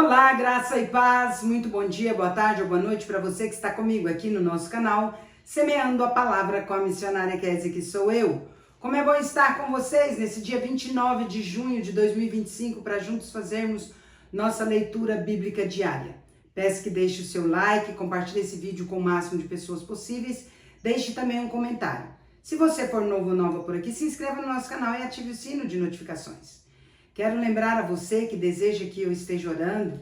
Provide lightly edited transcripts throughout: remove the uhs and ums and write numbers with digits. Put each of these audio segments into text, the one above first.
Olá, graça e paz, muito bom dia, boa tarde ou boa noite para você que está comigo aqui no nosso canal, Semeando a Palavra com a missionária Kézia, que sou eu. Como é bom estar com vocês nesse dia 29 de junho de 2025 para juntos fazermos nossa leitura bíblica diária. Peço que deixe o seu like, compartilhe esse vídeo com o máximo de pessoas possíveis, deixe também um comentário. Se você for novo ou nova por aqui, se inscreva no nosso canal e ative o sino de notificações. Quero lembrar a você que deseja que eu esteja orando,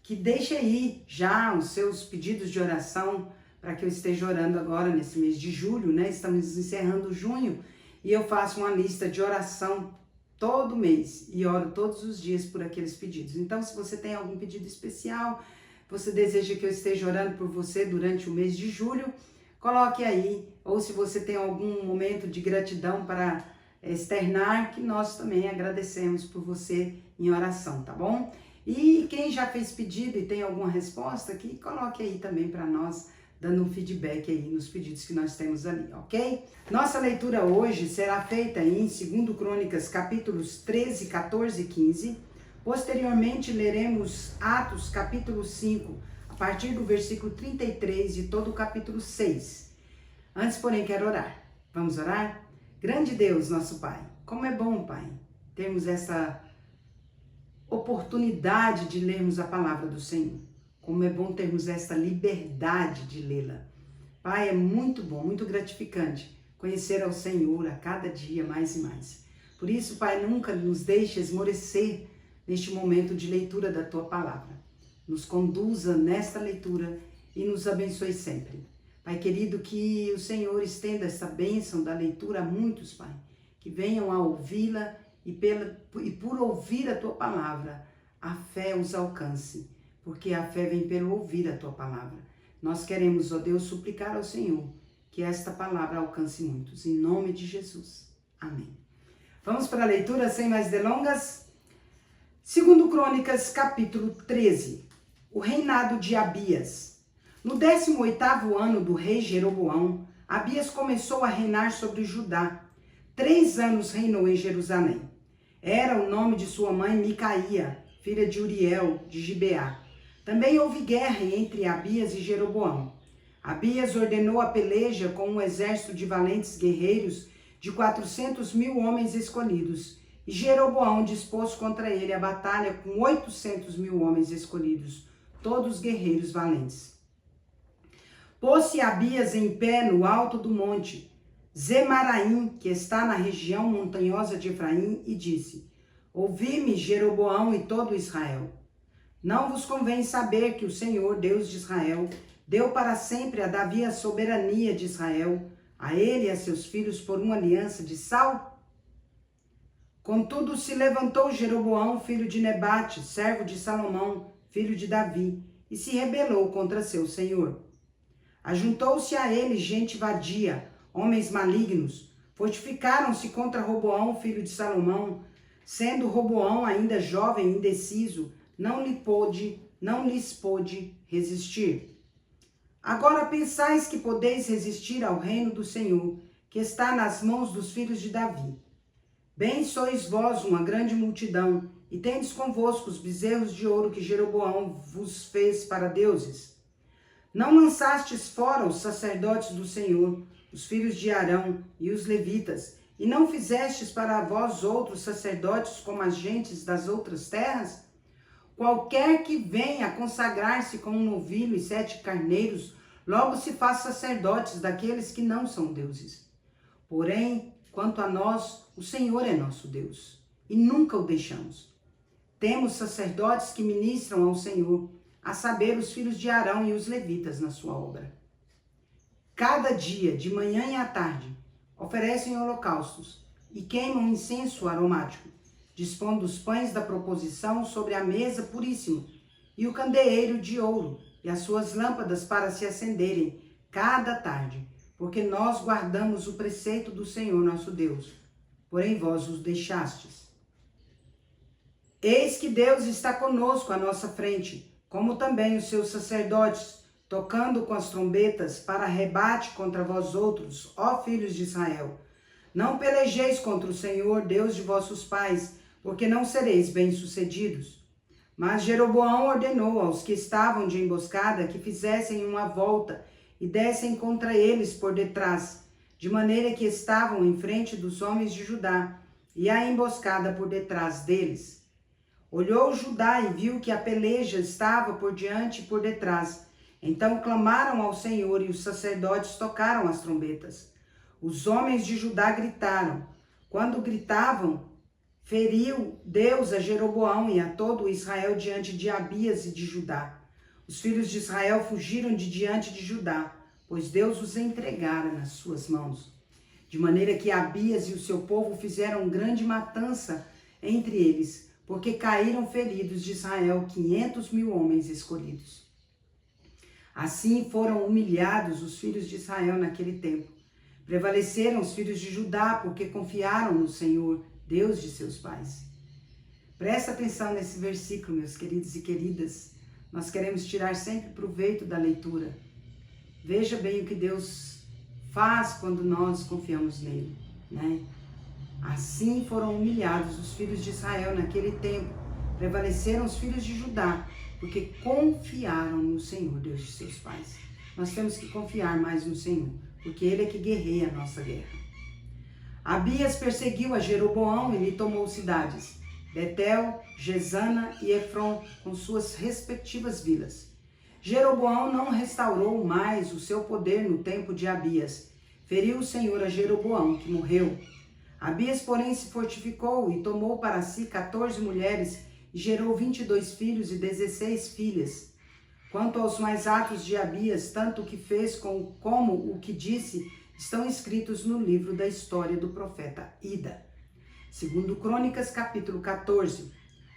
que deixe aí já os seus pedidos de oração para que eu esteja orando agora nesse mês de julho, né? Estamos encerrando junho e eu faço uma lista de oração todo mês e oro todos os dias por aqueles pedidos. Então, se você tem algum pedido especial, você deseja que eu esteja orando por você durante o mês de julho, coloque aí. Ou se você tem algum momento de gratidão para externar, que nós também agradecemos por você em oração, tá bom? E quem já fez pedido e tem alguma resposta aqui, coloque aí também para nós, dando um feedback aí nos pedidos que nós temos ali, ok? Nossa leitura hoje será feita em 2 Crônicas, capítulos 13, 14 e 15. Posteriormente, leremos Atos, capítulo 5, a partir do versículo 33 e todo o capítulo 6. Antes, porém, quero orar. Vamos orar? Grande Deus, nosso Pai, como é bom, Pai, termos essa oportunidade de lermos a palavra do Senhor. Como é bom termos essa liberdade de lê-la. Pai, é muito bom, muito gratificante conhecer ao Senhor a cada dia mais e mais. Por isso, Pai, nunca nos deixe esmorecer neste momento de leitura da Tua palavra. Nos conduza nesta leitura e nos abençoe sempre. Pai querido, que o Senhor estenda essa bênção da leitura a muitos, Pai, que venham a ouvi-la e por ouvir a Tua palavra, a fé os alcance, porque a fé vem pelo ouvir a Tua palavra. Nós queremos, ó Deus, suplicar ao Senhor que esta palavra alcance muitos, em nome de Jesus. Amém. Vamos para a leitura sem mais delongas? 2 Crônicas, capítulo 13, o reinado de Abias. No 18º ano do rei Jeroboão, Abias começou a reinar sobre Judá. 3 anos reinou em Jerusalém. Era o nome de sua mãe Micaía, filha de Uriel, de Gibeá. Também houve guerra entre Abias e Jeroboão. Abias ordenou a peleja com um exército de valentes guerreiros de 400.000 homens escolhidos, e Jeroboão dispôs contra ele a batalha com 800.000 homens escolhidos, todos guerreiros valentes. Pôs-se Abias em pé no alto do monte Zemaraim, que está na região montanhosa de Efraim, e disse: Ouvi-me, Jeroboão e todo Israel. Não vos convém saber que o Senhor, Deus de Israel, deu para sempre a Davi a soberania de Israel, a ele e a seus filhos por uma aliança de sal? Contudo, se levantou Jeroboão, filho de Nebate, servo de Salomão, filho de Davi, e se rebelou contra seu senhor. Ajuntou-se a ele gente vadia, homens malignos, fortificaram-se contra Roboão, filho de Salomão. Sendo Roboão ainda jovem e indeciso, não lhes pôde resistir. Agora pensais que podeis resistir ao reino do Senhor, que está nas mãos dos filhos de Davi. Bem sois vós uma grande multidão, e tendes convosco os bezerros de ouro que Jeroboão vos fez para deuses. Não lançastes fora os sacerdotes do Senhor, os filhos de Arão e os levitas, e não fizestes para vós outros sacerdotes como as gentes das outras terras? Qualquer que venha consagrar-se com um novilho e 7 carneiros, logo se faz sacerdotes daqueles que não são deuses. Porém, quanto a nós, o Senhor é nosso Deus, e nunca o deixamos. Temos sacerdotes que ministram ao Senhor, a saber, os filhos de Arão e os levitas na sua obra. Cada dia, de manhã e à tarde, oferecem holocaustos e queimam incenso aromático, dispondo os pães da proposição sobre a mesa puríssima e o candeeiro de ouro e as suas lâmpadas para se acenderem cada tarde, porque nós guardamos o preceito do Senhor nosso Deus, porém vós os deixastes. Eis que Deus está conosco à nossa frente, como também os seus sacerdotes, tocando com as trombetas para rebate contra vós outros, ó filhos de Israel. Não pelejeis contra o Senhor, Deus de vossos pais, porque não sereis bem-sucedidos. Mas Jeroboão ordenou aos que estavam de emboscada que fizessem uma volta e dessem contra eles por detrás, de maneira que estavam em frente dos homens de Judá, e a emboscada por detrás deles. Olhou Judá e viu que a peleja estava por diante e por detrás. Então clamaram ao Senhor e os sacerdotes tocaram as trombetas. Os homens de Judá gritaram. Quando gritavam, feriu Deus a Jeroboão e a todo Israel diante de Abias e de Judá. Os filhos de Israel fugiram de diante de Judá, pois Deus os entregara nas suas mãos. De maneira que Abias e o seu povo fizeram grande matança entre eles, porque caíram feridos de Israel 500.000 homens escolhidos. Assim foram humilhados os filhos de Israel naquele tempo. Prevaleceram os filhos de Judá, porque confiaram no Senhor, Deus de seus pais. Presta atenção nesse versículo, meus queridos e queridas. Nós queremos tirar sempre proveito da leitura. Veja bem o que Deus faz quando nós confiamos nele, né? Assim foram humilhados os filhos de Israel naquele tempo. Prevaleceram os filhos de Judá, porque confiaram no Senhor, Deus de seus pais. Nós temos que confiar mais no Senhor, porque Ele é que guerreia a nossa guerra. Abias perseguiu a Jeroboão e lhe tomou cidades, Betel, Gesana e Efron, com suas respectivas vilas. Jeroboão não restaurou mais o seu poder no tempo de Abias. Feriu o Senhor a Jeroboão, que morreu. Abias, porém, se fortificou e tomou para si 14 mulheres e gerou 22 filhos e 16 filhas. Quanto aos mais atos de Abias, tanto o que fez como o que disse, estão escritos no livro da história do profeta Ida. Segundo Crônicas, capítulo 14,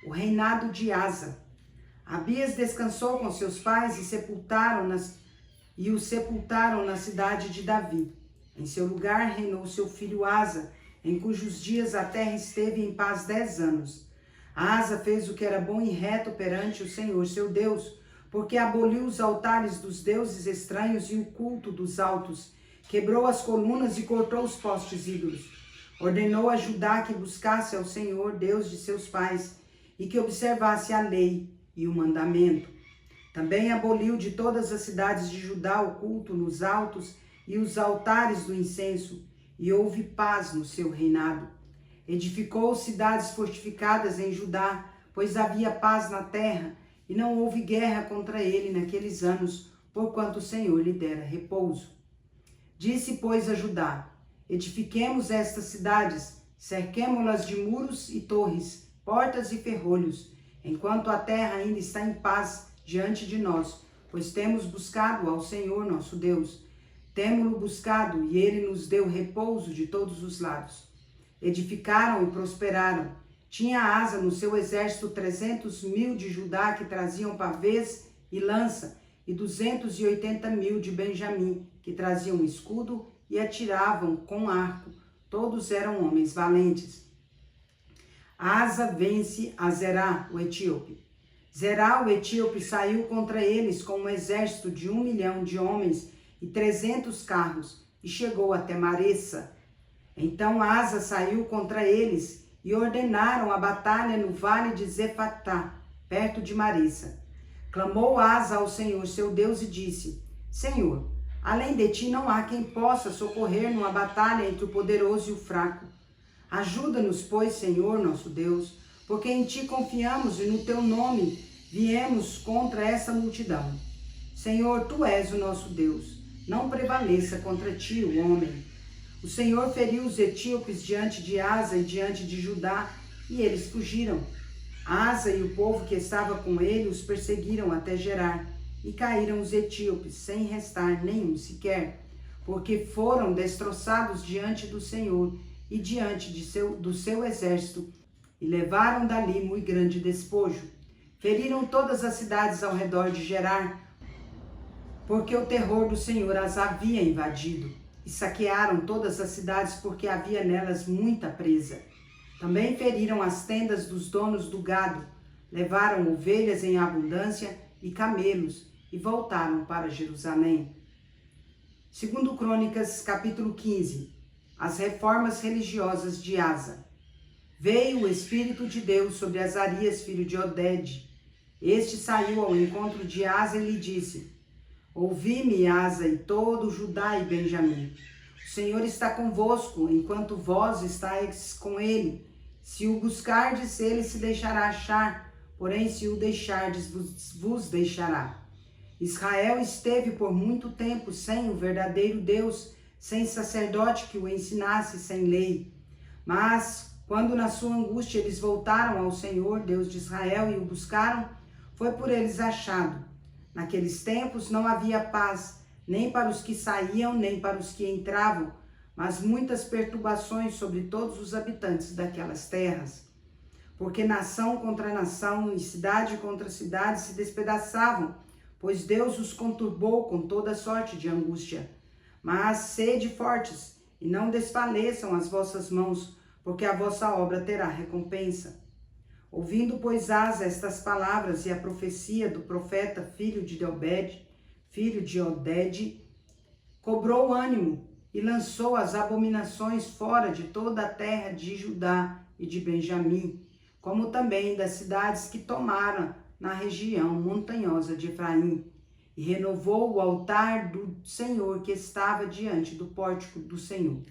o reinado de Asa. Abias descansou com seus pais e o sepultaram na cidade de Davi. Em seu lugar reinou seu filho Asa, em cujos dias a terra esteve em paz 10 anos. Asa fez o que era bom e reto perante o Senhor, seu Deus, porque aboliu os altares dos deuses estranhos e o culto dos altos, quebrou as colunas e cortou os postes ídolos. Ordenou a Judá que buscasse ao Senhor, Deus de seus pais, e que observasse a lei e o mandamento. Também aboliu de todas as cidades de Judá o culto nos altos e os altares do incenso, e houve paz no seu reinado. Edificou cidades fortificadas em Judá, pois havia paz na terra, e não houve guerra contra ele naqueles anos, porquanto o Senhor lhe dera repouso. Disse, pois, a Judá: edifiquemos estas cidades, cerquemo-las de muros e torres, portas e ferrolhos, enquanto a terra ainda está em paz diante de nós, pois temos buscado ao Senhor nosso Deus. Temo-lo buscado, e ele nos deu repouso de todos os lados. Edificaram e prosperaram. Tinha Asa no seu exército 300.000 de Judá que traziam pavês e lança, e 280.000 de Benjamim, que traziam escudo e atiravam com arco. Todos eram homens valentes. Asa vence a Zerá, o etíope. Zerá, o etíope, saiu contra eles com um exército de 1 milhão de homens e 300 carros, e chegou até Maressa. Então Asa saiu contra eles e ordenaram a batalha no vale de Zefatá, perto de Maressa. Clamou Asa ao Senhor, seu Deus, e disse: Senhor, além de ti não há quem possa socorrer numa batalha entre o poderoso e o fraco. Ajuda-nos, pois, Senhor, nosso Deus, porque em ti confiamos e no teu nome viemos contra essa multidão. Senhor, tu és o nosso Deus. Não prevaleça contra ti o homem. O Senhor feriu os etíopes diante de Asa e diante de Judá, e eles fugiram. Asa e o povo que estava com ele os perseguiram até Gerar, e caíram os etíopes, sem restar nenhum sequer, porque foram destroçados diante do Senhor e diante do seu exército, e levaram dali muito grande despojo. Feriram todas as cidades ao redor de Gerar, porque o terror do Senhor as havia invadido, e saquearam todas as cidades, porque havia nelas muita presa. Também feriram as tendas dos donos do gado, levaram ovelhas em abundância e camelos, e voltaram para Jerusalém. Segundo Crônicas, capítulo 15, as reformas religiosas de Asa. Veio o Espírito de Deus sobre Azarias, filho de Oded, Este saiu ao encontro de Asa e lhe disse: Ouvi-me, Asa, e todo Judá e Benjamim. O Senhor está convosco, enquanto vós estáis com ele. Se o buscardes, ele se deixará achar, porém se o deixardes, vos deixará. Israel esteve por muito tempo sem o verdadeiro Deus, sem sacerdote que o ensinasse, sem lei. Mas, quando na sua angústia eles voltaram ao Senhor, Deus de Israel, e o buscaram, foi por eles achado. Naqueles tempos não havia paz, nem para os que saíam, nem para os que entravam, mas muitas perturbações sobre todos os habitantes daquelas terras. Porque nação contra nação e cidade contra cidade se despedaçavam, pois Deus os conturbou com toda sorte de angústia. Mas sede fortes, e não desfaleçam as vossas mãos, porque a vossa obra terá recompensa. Ouvindo, pois, Asa estas palavras e a profecia do profeta, filho de Oded, cobrou ânimo e lançou as abominações fora de toda a terra de Judá e de Benjamim, como também das cidades que tomaram na região montanhosa de Efraim, e renovou o altar do Senhor que estava diante do pórtico do Senhor.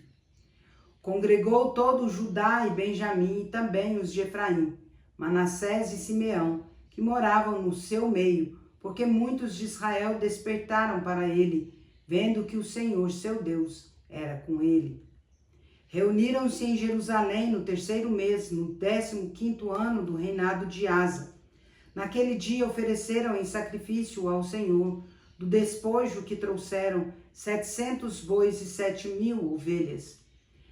Congregou todo Judá e Benjamim, e também os de Efraim, Manassés e Simeão, que moravam no seu meio, porque muitos de Israel despertaram para ele, vendo que o Senhor, seu Deus, era com ele. Reuniram-se em Jerusalém no 3º mês, no 15º ano do reinado de Asa. Naquele dia ofereceram em sacrifício ao Senhor, do despojo que trouxeram, 700 bois e 7.000 ovelhas.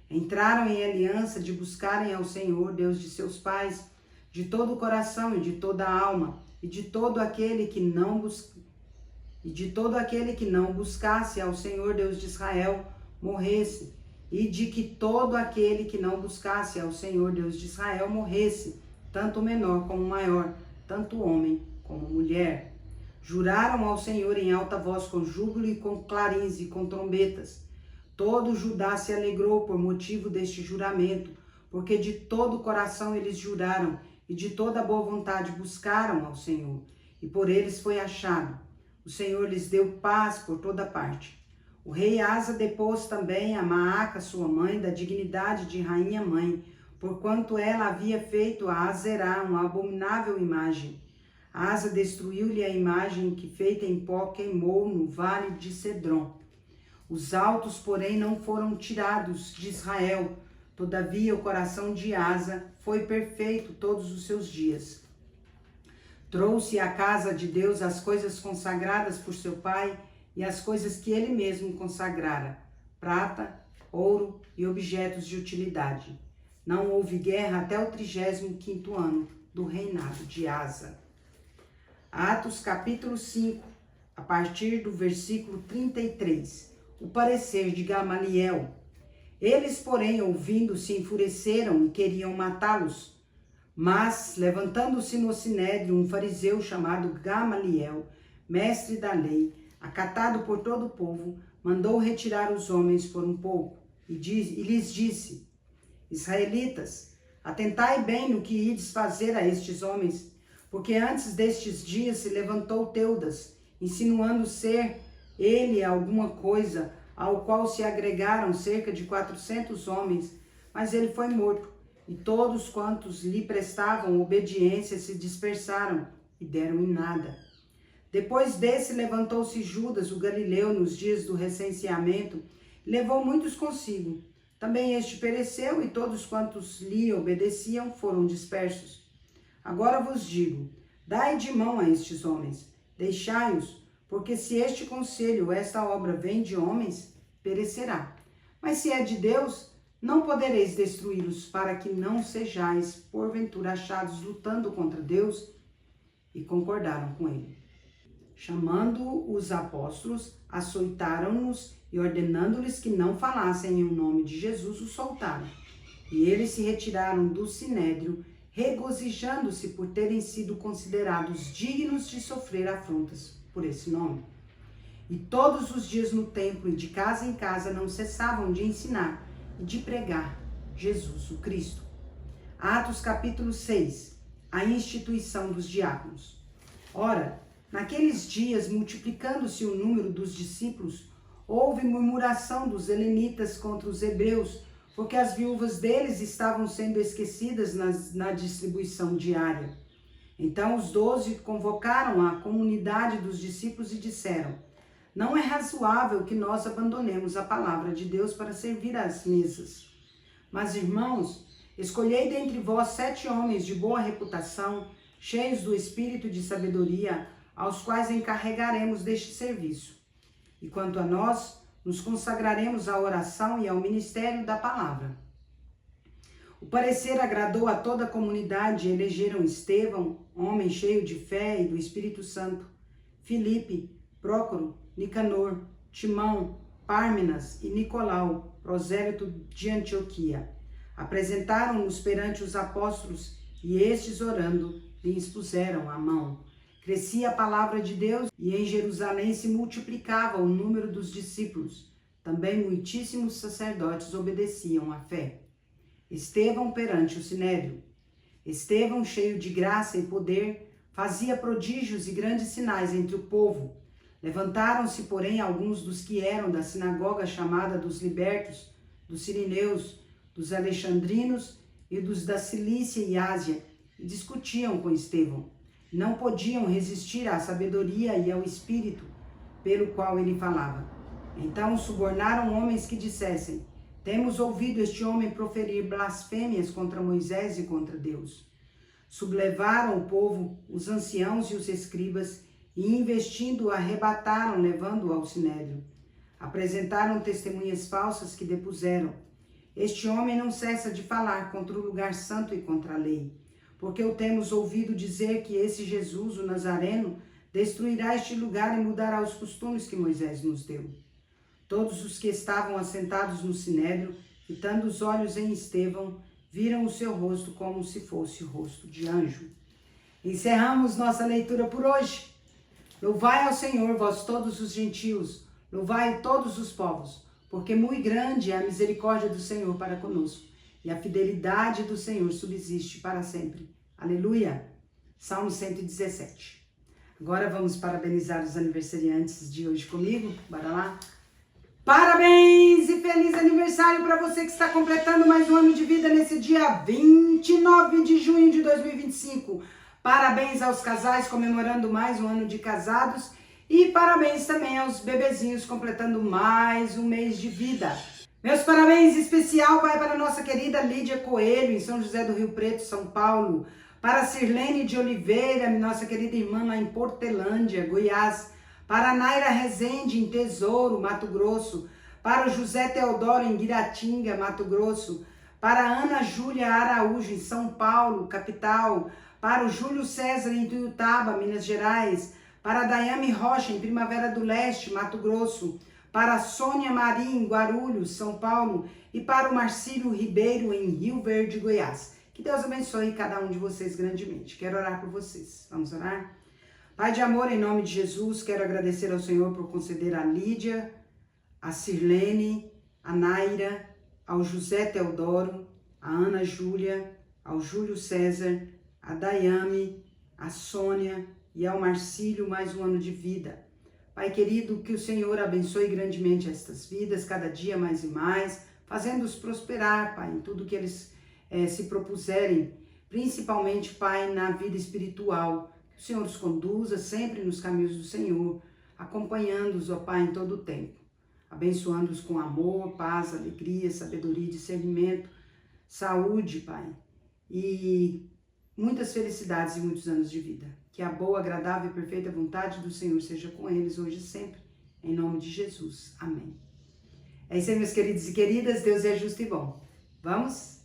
Entraram em aliança de buscarem ao Senhor, Deus de seus pais, de todo o coração e de toda a alma, e de todo aquele que não buscasse ao Senhor, Deus de Israel, morresse, e de que todo aquele que não buscasse ao Senhor, Deus de Israel, morresse, tanto o menor como o maior, tanto homem como mulher. Juraram ao Senhor em alta voz, com júbilo e com clarins e com trombetas. Todo Judá se alegrou por motivo deste juramento, porque de todo o coração eles juraram, e de toda a boa vontade buscaram ao Senhor, e por eles foi achado. O Senhor lhes deu paz por toda parte. O rei Asa depôs também a Maaca, sua mãe, da dignidade de rainha-mãe, porquanto ela havia feito a Azerá uma abominável imagem. Asa destruiu-lhe a imagem que, feita em pó, queimou no vale de Cedron. Os altos, porém, não foram tirados de Israel. Todavia, o coração de Asa foi perfeito todos os seus dias. Trouxe à casa de Deus as coisas consagradas por seu pai e as coisas que ele mesmo consagrara, prata, ouro e objetos de utilidade. Não houve guerra até o 35º ano do reinado de Asa. Atos capítulo 5, a partir do versículo 33. O parecer de Gamaliel. Eles, porém, ouvindo, se enfureceram e queriam matá-los. Mas, levantando-se no sinédrio, um fariseu chamado Gamaliel, mestre da lei, acatado por todo o povo, mandou retirar os homens por um pouco, e lhes disse: Israelitas, atentai bem no que ides fazer a estes homens, porque antes destes dias se levantou Teudas, insinuando ser ele alguma coisa, ao qual se agregaram cerca de 400 homens, mas ele foi morto, e todos quantos lhe prestavam obediência se dispersaram e deram em nada. Depois desse levantou-se Judas, o galileu, nos dias do recenseamento, e levou muitos consigo. Também este pereceu, e todos quantos lhe obedeciam foram dispersos. Agora vos digo, dai de mão a estes homens, deixai-os, porque se este conselho, esta obra vem de homens, perecerá. Mas se é de Deus, não podereis destruí-los, para que não sejais, porventura, achados lutando contra Deus. E concordaram com ele. Chamando os apóstolos, açoitaram-nos e, ordenando-lhes que não falassem em nome de Jesus, os soltaram. E eles se retiraram do sinédrio, regozijando-se por terem sido considerados dignos de sofrer afrontas por esse nome. E todos os dias no templo e de casa em casa não cessavam de ensinar e de pregar Jesus o Cristo. Atos capítulo 6. A instituição dos diáconos. Ora, naqueles dias, multiplicando-se o número dos discípulos, houve murmuração dos helenitas contra os hebreus, porque as viúvas deles estavam sendo esquecidas na distribuição diária. Então os 12 convocaram a comunidade dos discípulos e disseram: não é razoável que nós abandonemos a palavra de Deus para servir às mesas. Mas, irmãos, escolhei dentre vós 7 homens de boa reputação, cheios do espírito de sabedoria, aos quais encarregaremos deste serviço. E quanto a nós, nos consagraremos à oração e ao ministério da palavra. O parecer agradou a toda a comunidade e elegeram Estevão, homem cheio de fé e do Espírito Santo, Filipe, Prócoro, Nicanor, Timão, Pármenas e Nicolau, prosélito de Antioquia. Apresentaram-nos perante os apóstolos e estes, orando, lhes puseram a mão. Crescia a palavra de Deus e em Jerusalém se multiplicava o número dos discípulos. Também muitíssimos sacerdotes obedeciam à fé. Estevão perante o sinédrio. Estevão, cheio de graça e poder, fazia prodígios e grandes sinais entre o povo. Levantaram-se, porém, alguns dos que eram da sinagoga chamada dos libertos, dos sirineus, dos alexandrinos e dos da Cilícia e Ásia, e discutiam com Estevão. Não podiam resistir à sabedoria e ao espírito pelo qual ele falava. Então subornaram homens que dissessem: temos ouvido este homem proferir blasfêmias contra Moisés e contra Deus. Sublevaram o povo, os anciãos e os escribas, e investindo-o arrebataram, levando-o ao sinédrio. Apresentaram testemunhas falsas que depuseram: este homem não cessa de falar contra o lugar santo e contra a lei, porque o temos ouvido dizer que esse Jesus, o Nazareno, destruirá este lugar e mudará os costumes que Moisés nos deu. Todos os que estavam assentados no sinédrio, fitando os olhos em Estevão, viram o seu rosto como se fosse o rosto de anjo. Encerramos nossa leitura por hoje. Louvai ao Senhor, vós todos os gentios, louvai todos os povos, porque muito grande é a misericórdia do Senhor para conosco, e a fidelidade do Senhor subsiste para sempre. Aleluia! Salmo 117. Agora vamos parabenizar os aniversariantes de hoje comigo. Bora lá? Parabéns e feliz aniversário para você que está completando mais um ano de vida nesse dia 29 de junho de 2025. Parabéns aos casais comemorando mais um ano de casados e parabéns também aos bebezinhos completando mais um mês de vida. Meus parabéns especial vai para a nossa querida Lídia Coelho, em São José do Rio Preto, São Paulo. Para a Sirlene de Oliveira, nossa querida irmã lá em Portelândia, Goiás. Para a Naira Rezende, em Tesouro, Mato Grosso. Para o José Teodoro, em Guiratinga, Mato Grosso. Para a Ana Júlia Araújo, em São Paulo, capital. Para o Júlio César, em Tuiutaba, Minas Gerais. Para a Daiane Rocha, em Primavera do Leste, Mato Grosso. Para a Sônia Maria, em Guarulhos, São Paulo. E para o Marcílio Ribeiro, em Rio Verde, Goiás. Que Deus abençoe cada um de vocês grandemente. Quero orar por vocês. Vamos orar? Pai de amor, em nome de Jesus, quero agradecer ao Senhor por conceder a Lídia, a Sirlene, a Naira, ao José Teodoro, a Ana Júlia, ao Júlio César, a Daiane, a Sônia e ao Marcílio mais um ano de vida. Pai querido, que o Senhor abençoe grandemente estas vidas, cada dia mais e mais, fazendo-os prosperar, Pai, em tudo que eles se propuserem, principalmente, Pai, na vida espiritual. Que o Senhor os conduza sempre nos caminhos do Senhor, acompanhando-os, ó Pai, em todo o tempo, abençoando-os com amor, paz, alegria, sabedoria, discernimento, saúde, Pai, e muitas felicidades e muitos anos de vida. Que a boa, agradável e perfeita vontade do Senhor seja com eles hoje e sempre, em nome de Jesus. Amém. É isso aí, meus queridos e queridas, Deus é justo e bom. Vamos?